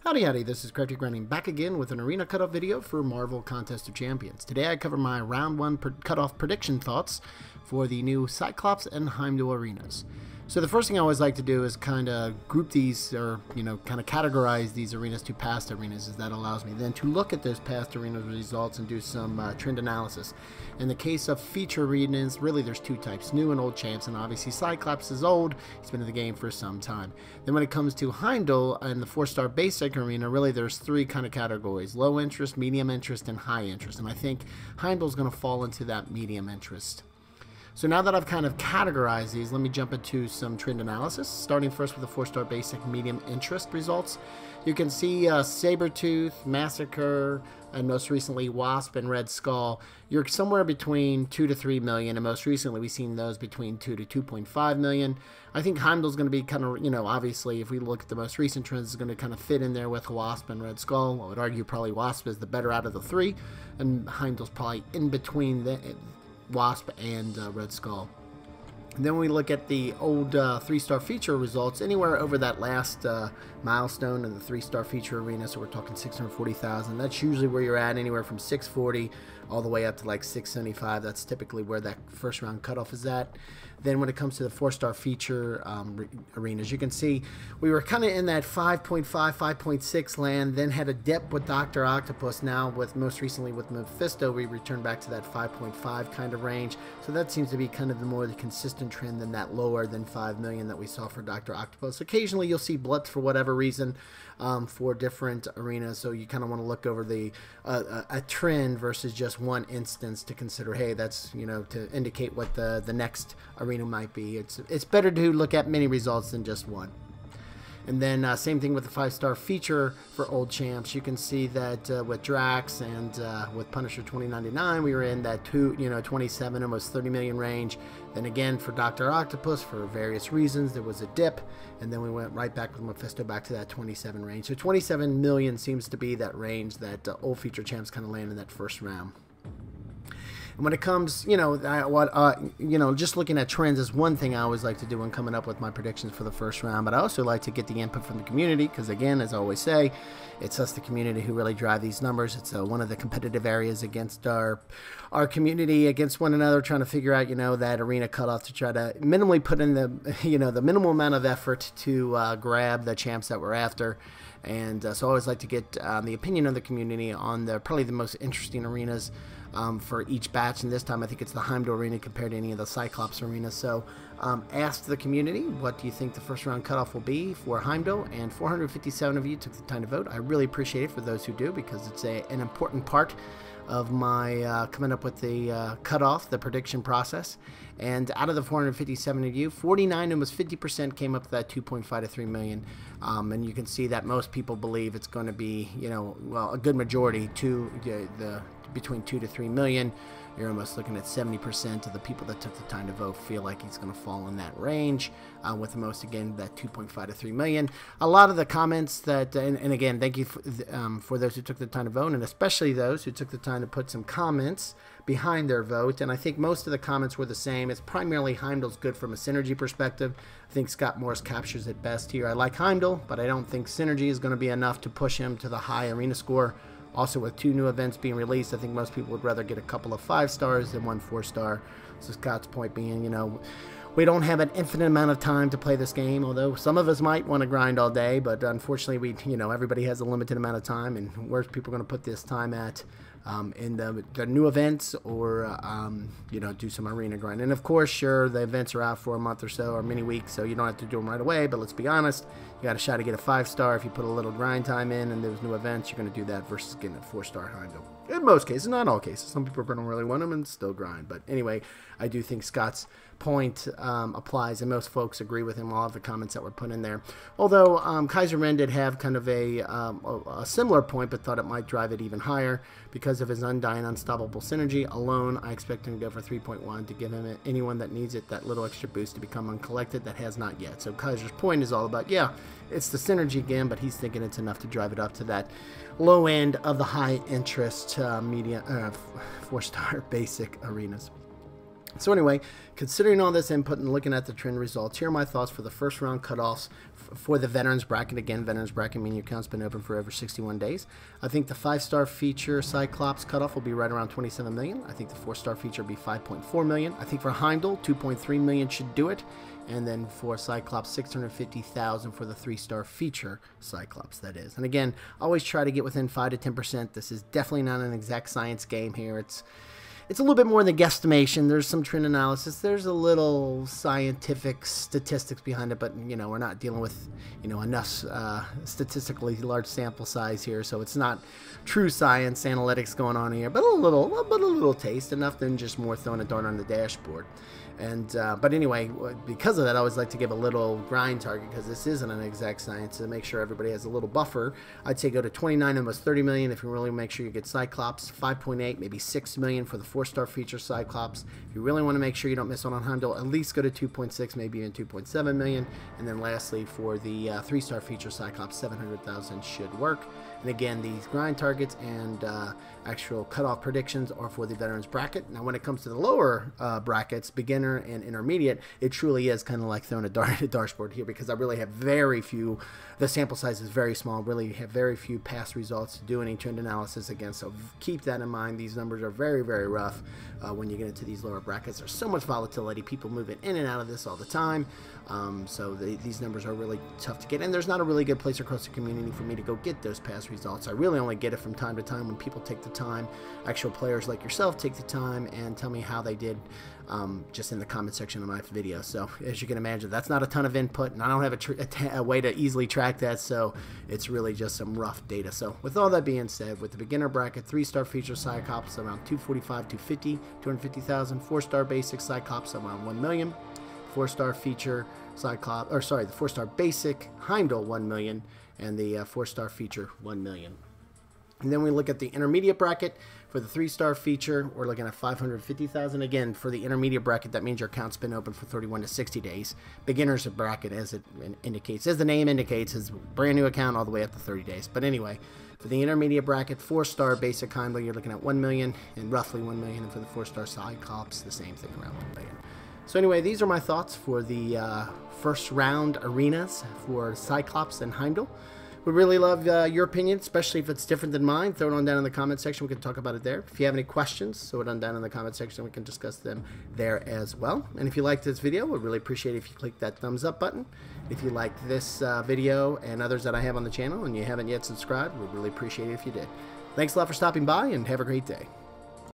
Howdy howdy, this is Crafty Grinding back again with an arena cutoff video for Marvel Contest of Champions. Today I cover my round 1 cutoff prediction thoughts for the new Cyclops and Heimdall arenas. So the first thing I always like to do is kind of group these, or kind of categorize these arenas to past arenas, as that allows me then to look at those past arena results and do some trend analysis. In the case of feature arenas, really there's two types, new and old champs, and obviously Cyclops is old, he's been in the game for some time. Then when it comes to Heimdall and the 4-star basic arena, really there's three kind of categories, low interest, medium interest, and high interest, and I think Heimdall's going to fall into that medium interest. So now that I've kind of categorized these, let me jump into some trend analysis, starting first with the 4-star basic medium interest results. You can see Sabretooth, Massacre, and most recently Wasp and Red Skull. You're somewhere between 2 to 3 million, and most recently we've seen those between 2 to 2.5 million. I think Heimdall's going to be kind of, obviously if we look at the most recent trends, it's going to kind of fit in there with Wasp and Red Skull. I would argue probably Wasp is the better out of the three, and Heimdall's probably in between the Wasp and Red Skull. And then we look at the old 3-star feature results, anywhere over that last milestone in the 3-star feature arena, so we're talking 640,000. That's usually where you're at, anywhere from 640 all the way up to like 675. That's typically where that first round cutoff is at. Then when it comes to the 4-star feature arenas, you can see we were kind of in that 5.5, 5.6 land, then had a dip with Dr. Octopus. Now with most recently with Mephisto, we returned back to that 5.5 kind of range. So that seems to be kind of the consistent trend than that lower than 5 million that we saw for Dr. Octopus. Occasionally you'll see blips for whatever reason for different arenas, so you kind of want to look over the a trend versus just one instance to consider, hey, that's to indicate what the next arena might be. It's better to look at many results than just one. And then same thing with the 5-star feature for old champs. You can see that with Drax and with Punisher 2099, we were in that 27, almost 30 million range. Then again for Dr. Octopus, for various reasons, there was a dip, and then we went right back with Mephisto back to that 27 range. So 27 million seems to be that range that old feature champs kind of land in that first round. And when it comes, just looking at trends is one thing I always like to do when coming up with my predictions for the first round. But I also like to get the input from the community, because again, as I always say, it's us, the community, who really drive these numbers. It's one of the competitive areas against our community, against one another, trying to figure out, that arena cutoff to try to minimally put in the, the minimal amount of effort to grab the champs that we're after. And so I always like to get the opinion of the community on probably the most interesting arenas for each batch, and this time I think it's the Heimdall arena compared to any of the Cyclops arenas. So asked the community, what do you think the first round cutoff will be for Heimdall, and 457 of you took the time to vote. I really appreciate it for those who do, because it's an important part of my coming up with the cutoff, the prediction process. And out of the 457 of you, 49, almost 50% came up with that 2.5 to 3 million. And you can see that most people believe it's going to be, well, a good majority between 2 to 3 million. You're almost looking at 70% of the people that took the time to vote feel like he's going to fall in that range, with the most, again, that 2.5 to 3 million. A lot of the comments that, and again, thank you for those who took the time to vote, and especially those who took the time to put some comments behind their vote. And I think most of the comments were the same. It's primarily Heimdall's good from a synergy perspective. I think Scott Morris captures it best here. I like Heimdall, but I don't think synergy is going to be enough to push him to the high arena score. Also, with 2 new events being released, I think most people would rather get a couple of 5-stars than 1 4-star. So Scott's point being, we don't have an infinite amount of time to play this game, although some of us might want to grind all day, but unfortunately, everybody has a limited amount of time, and where's people going to put this time at? In the new events, or do some arena grind. And of course, sure, the events are out for a month or so, or many weeks, so you don't have to do them right away, but let's be honest, you got a shot to get a 5-star if you put a little grind time in, and there's new events, you're going to do that versus getting a 4-star Heimdall. In most cases, not all cases. Some people are going to really want them and still grind. But anyway, I do think Scott's point applies, and most folks agree with him, all of the comments that were put in there. Although Kaiser Men did have kind of a similar point, but thought it might drive it even higher because of his undying, unstoppable synergy alone. I expect him to go for 3.1 to give him anyone that needs it that little extra boost to become uncollected that has not yet. So Kaiser's point is all about, yeah, it's the synergy again, but he's thinking it's enough to drive it up to that low end of the high interest medium 4-star basic arenas. So anyway, considering all this input and looking at the trend results, here are my thoughts for the first round cutoffs for the veterans bracket, again, veterans bracket meaning your account's been open for over 61 days. I think the 5-star feature Cyclops cutoff will be right around 27 million. I think the 4-star feature will be 5.4 million. I think for Heimdall, 2.3 million should do it. And then for Cyclops, 650,000 for the 3-star feature Cyclops, that is. And again, always try to get within 5 to 10%. This is definitely not an exact science game here. It's a little bit more than guesstimation. There's some trend analysis. There's a little scientific statistics behind it, but, you know, we're not dealing with, you know, enough statistically large sample size here, so it's not true science analytics going on here, but a little taste, enough than just more throwing a dart on the dashboard. And but anyway, because of that, I always like to give a little grind target, because this isn't an exact science, to make sure everybody has a little buffer. I'd say go to 29, almost 30 million if you really make sure you get Cyclops. 5.8, maybe 6 million for the 4-star feature Cyclops. If you really want to make sure you don't miss out on Heimdall, at least go to 2.6, maybe even 2.7 million. And then lastly, for the 3-star feature Cyclops, 700,000 should work. And again, these grind targets and actual cutoff predictions are for the veterans bracket. Now, when it comes to the lower brackets, beginner and intermediate, it truly is kind of like throwing a dart at a dashboard here, because I really have very few, the sample size is very small, really have very few past results to do any trend analysis against. So keep that in mind. These numbers are very, very rough when you get into these lower brackets. There's so much volatility, people moving in and out of this all the time. So these numbers are really tough to get, and there's not a really good place across the community for me to go get those past results. I really only get it from time to time when people take the time, actual players like yourself take the time and tell me how they did, just in the comment section of my video. So as you can imagine, that's not a ton of input, and I don't have a way to easily track that, so it's really just some rough data. So with all that being said, with the beginner bracket, 3-star feature Cyclops around 245, 250,000, 4-star basic Cyclops around 1 million, 4-star feature Cyclops, or sorry, the 4-star basic Heimdall 1 million, and the 4-star feature 1 million. And then we look at the intermediate bracket. For the 3-star feature, we're looking at 550,000. Again, for the intermediate bracket, that means your account's been open for 31 to 60 days. Beginner's bracket, as it indicates, as the name indicates, is brand new account all the way up to 30 days. But anyway, for the intermediate bracket, 4-star basic Heimdall, you're looking at 1 million, and roughly 1 million. And for the 4-star Cyclops, the same thing, around 1 million. So anyway, these are my thoughts for the first round arenas for Cyclops and Heimdall. We really love your opinion, especially if it's different than mine. Throw it on down in the comment section. We can talk about it there. If you have any questions, throw it on down in the comment section. We can discuss them there as well. And if you like this video, we'd really appreciate it if you click that thumbs up button. If you like this video and others that I have on the channel and you haven't yet subscribed, we'd really appreciate it if you did. Thanks a lot for stopping by, and have a great day.